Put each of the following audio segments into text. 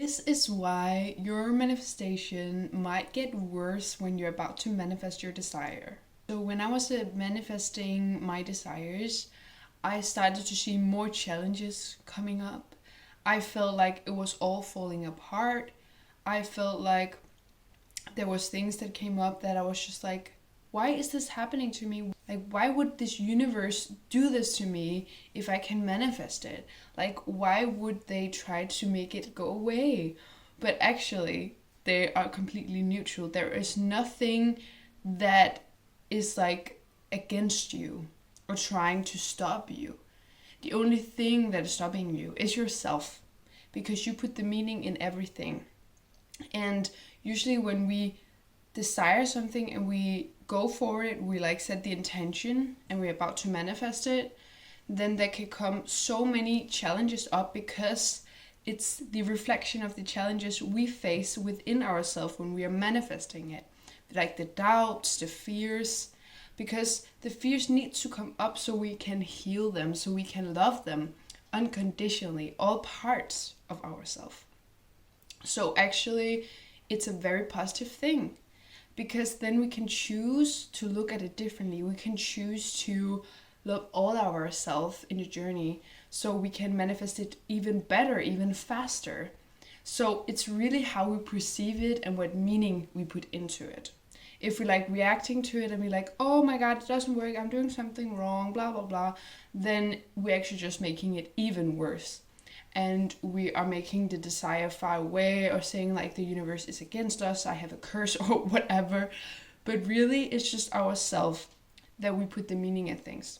This is why your manifestation might get worse when you're about to manifest your desire. So, when I was manifesting my desires, I started to see more challenges coming up. I felt like it was all falling apart. I felt like there was things that came up that I was just like, why is this happening to me? Like, why would this universe do this to me if I can manifest it? Like, why would they try to make it go away? But actually, they are completely neutral. There is nothing that is like against you or trying to stop you. The only thing that is stopping you is yourself, because you put the meaning in everything. And usually when we desire something and we go for it, we like set the intention and we're about to manifest it, then there can come so many challenges up, because it's the reflection of the challenges we face within ourselves when we are manifesting it. Like the doubts, the fears, because the fears need to come up so we can heal them, so we can love them unconditionally, all parts of ourselves. So actually, it's a very positive thing, because then we can choose to look at it differently. We can choose to love all of ourselves in the journey, so we can manifest it even better, even faster. So it's really how we perceive it and what meaning we put into it. If we like reacting to it and be like, oh my god, it doesn't work, I'm doing something wrong, blah blah blah, then we're actually just making it even worse. And we are making the desire far away, or saying like the universe is against us, I have a curse, or whatever. But really, it's just ourselves that we put the meaning in things.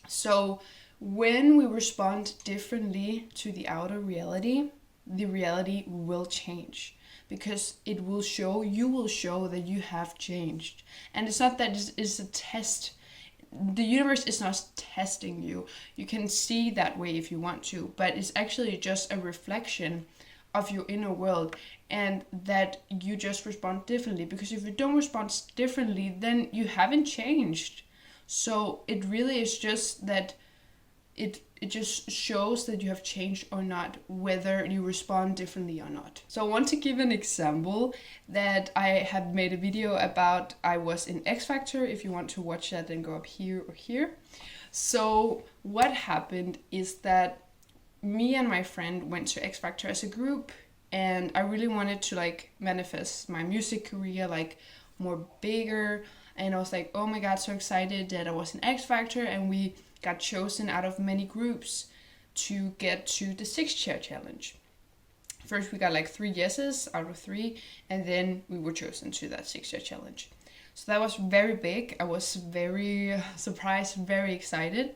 So when we respond differently to the outer reality, the reality will change, because it will show, you will show that you have changed. And it's not that it's a test. The universe is not testing you. You can see that way if you want to, but it's actually just a reflection of your inner world, and that you just respond differently. Because if you don't respond differently, then you haven't changed. So it really is just that it just shows that you have changed or not, whether you respond differently or not. So I want to give an example that I have made a video about. I was in X Factor. If you want to watch that, then go up here or here. So what happened is that me and my friend went to X Factor as a group, and I really wanted to like manifest my music career like more bigger. And I was like, oh my god, so excited that I was in X Factor, and we got chosen out of many groups to get to the 6-chair challenge. First we got like 3 yeses out of 3, and then we were chosen to that 6-chair challenge. So that was very big. I was very surprised, very excited.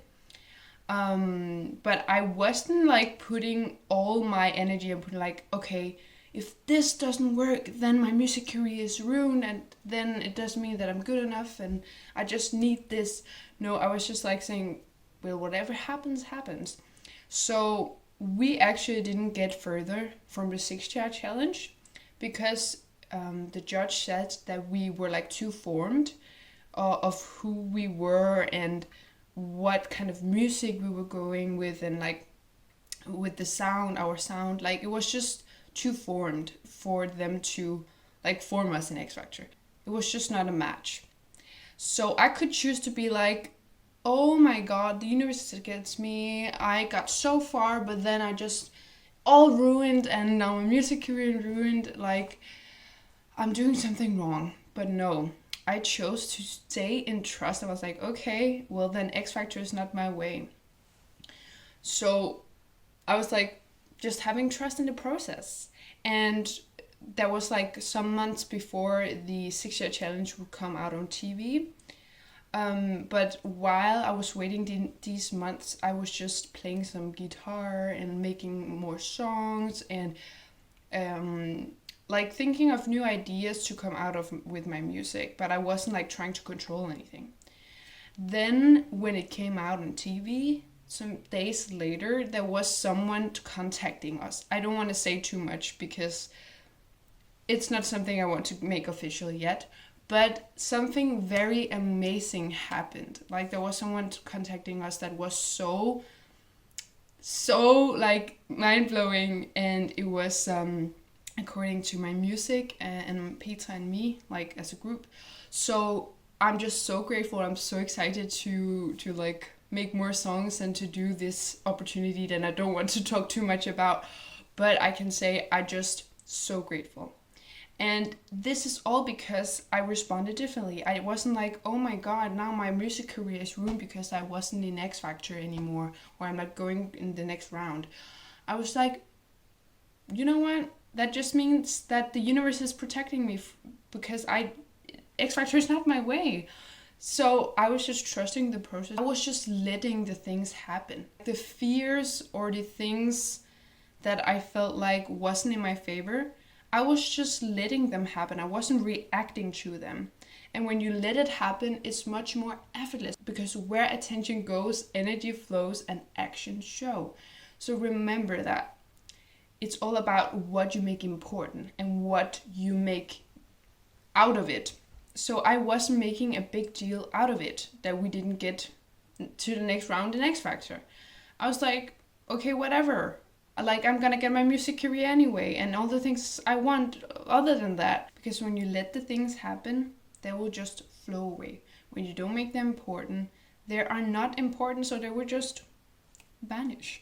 But I wasn't like putting all my energy and putting like, okay, if this doesn't work, then my music career is ruined, and then it doesn't mean that I'm good enough, and I just need this. No, I was just like saying, well, whatever happens, happens. So we actually didn't get further from the 6-chair challenge, because the judge said that we were like too formed of who we were and what kind of music we were going with, and like with the sound, our sound, like it was just too formed for them to like form us in X Factor. It was just not a match. So I could choose to be like, oh my god, the universe is against me, I got so far, but then I just all ruined, and now my music career ruined, like I'm doing something wrong. But no, I chose to stay in trust. I was like, okay, well then X Factor is not my way. So I was like, just having trust in the process. And that was like some months before the 6-year challenge would come out on TV. But while I was waiting these months, I was just playing some guitar and making more songs, and like thinking of new ideas to come out of with my music, but I wasn't like trying to control anything. Then when it came out on TV, some days later, there was someone contacting us. I don't want to say too much because it's not something I want to make official yet, but something very amazing happened. Like there was someone contacting us that was so so like mind-blowing, and it was according to my music and Peter and me, like as a group. So I'm just so grateful. I'm so excited to like make more songs and to do this opportunity that I don't want to talk too much about, but I can say I just so grateful. And this is all because I responded differently. I wasn't like, oh my god, now my music career is ruined because I wasn't in X Factor anymore, or I'm not going in the next round. I was like, you know what? That just means that the universe is protecting me because X Factor is not my way. So I was just trusting the process. I was just letting the things happen. The fears or the things that I felt like wasn't in my favor, I was just letting them happen. I wasn't reacting to them. And when you let it happen, it's much more effortless because where attention goes, energy flows and actions show. So remember that it's all about what you make important and what you make out of it. So I wasn't making a big deal out of it that we didn't get to the next round in X Factor. I was like, okay, whatever. Like, I'm gonna get my music career anyway, and all the things I want other than that. Because when you let the things happen, they will just flow away. When you don't make them important, they are not important, so they will just vanish.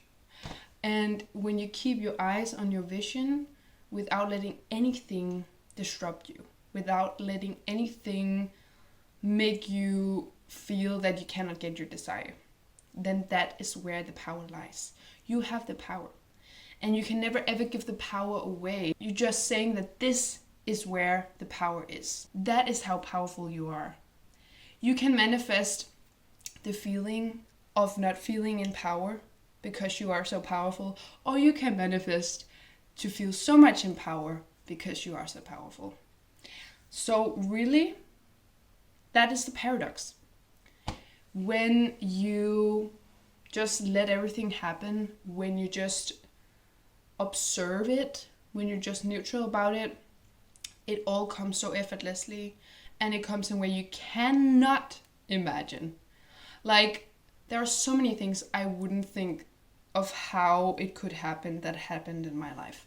And when you keep your eyes on your vision without letting anything disrupt you, without letting anything make you feel that you cannot get your desire, then that is where the power lies. You have the power. And you can never ever give the power away. You're just saying that this is where the power is. That is how powerful you are. You can manifest the feeling of not feeling in power because you are so powerful, or you can manifest to feel so much in power because you are so powerful. So really, that is the paradox. When you just let everything happen, when you just observe it, when you're just neutral about it, it all comes so effortlessly, and it comes in a way you cannot imagine. Like, there are so many things I wouldn't think of how it could happen that happened in my life,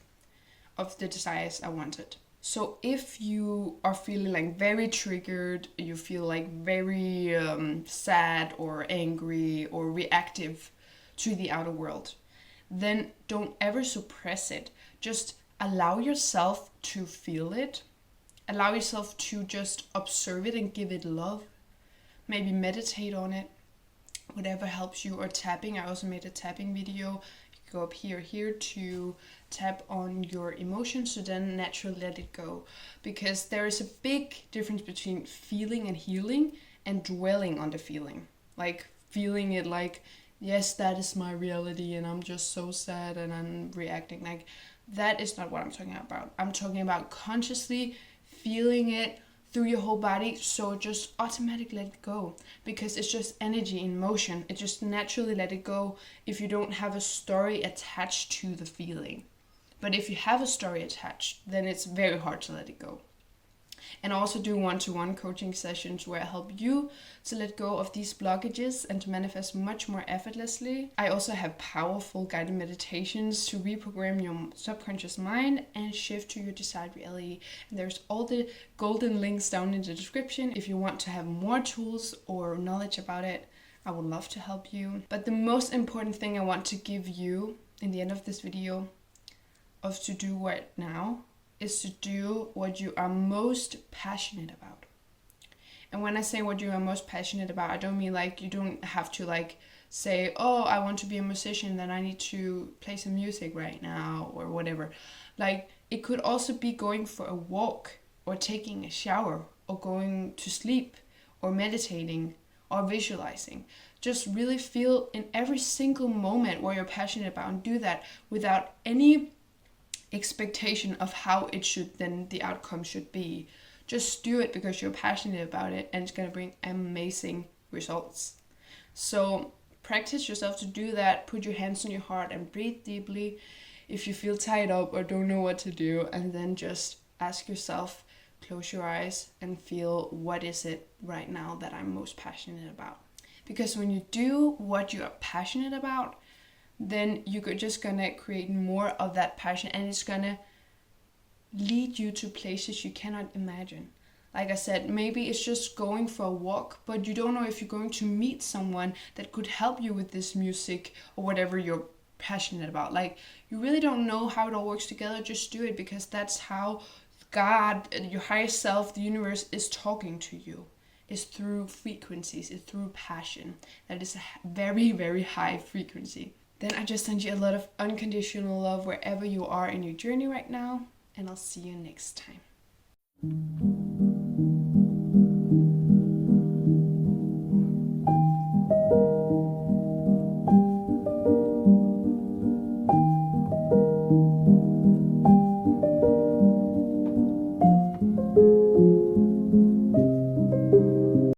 of the desires I wanted. So if you are feeling like very triggered, you feel like very sad or angry or reactive to the outer world, then don't ever suppress it. Just allow yourself to feel it. Allow yourself to just observe it and give it love. Maybe meditate on it, whatever helps you, or tapping. I also made a tapping video. You can go up here to tap on your emotions, so then naturally let it go. Because there is a big difference between feeling and healing and dwelling on the feeling. Like feeling it like, yes, that is my reality and I'm just so sad and I'm reacting. Like, that is not what I'm talking about. I'm talking about consciously feeling it through your whole body, so just automatically let it go, because it's just energy in motion. It just naturally let it go if you don't have a story attached to the feeling. But if you have a story attached, then it's very hard to let it go. And I also do one-to-one coaching sessions where I help you to let go of these blockages and to manifest much more effortlessly. I also have powerful guided meditations to reprogram your subconscious mind and shift to your desired reality. And there's all the golden links down in the description if you want to have more tools or knowledge about it. I would love to help you. But the most important thing I want to give you in the end of this video of to do right now is to do what you are most passionate about. And when I say what you are most passionate about, I don't mean like you don't have to like say, oh, I want to be a musician, then I need to play some music right now or whatever. Like, it could also be going for a walk or taking a shower or going to sleep or meditating or visualizing. Just really feel in every single moment what you're passionate about and do that without any expectation of how it should, then the outcome should be. Just do it because you're passionate about it, and it's going to bring amazing results. So practice yourself to do that. Put your hands on your heart and breathe deeply if you feel tied up or don't know what to do, and then just ask yourself, close your eyes and feel, what is it right now that I'm most passionate about? Because when you do what you are passionate about, then you're just gonna create more of that passion, and it's gonna lead you to places you cannot imagine. Like I said, maybe it's just going for a walk, but you don't know if you're going to meet someone that could help you with this music or whatever you're passionate about. Like, you really don't know how it all works together. Just do it, because that's how God, your higher self, the universe, is talking to you. Is through frequencies, it's through passion. That is a very, very high frequency. Then I just send you a lot of unconditional love wherever you are in your journey right now, and I'll see you next time.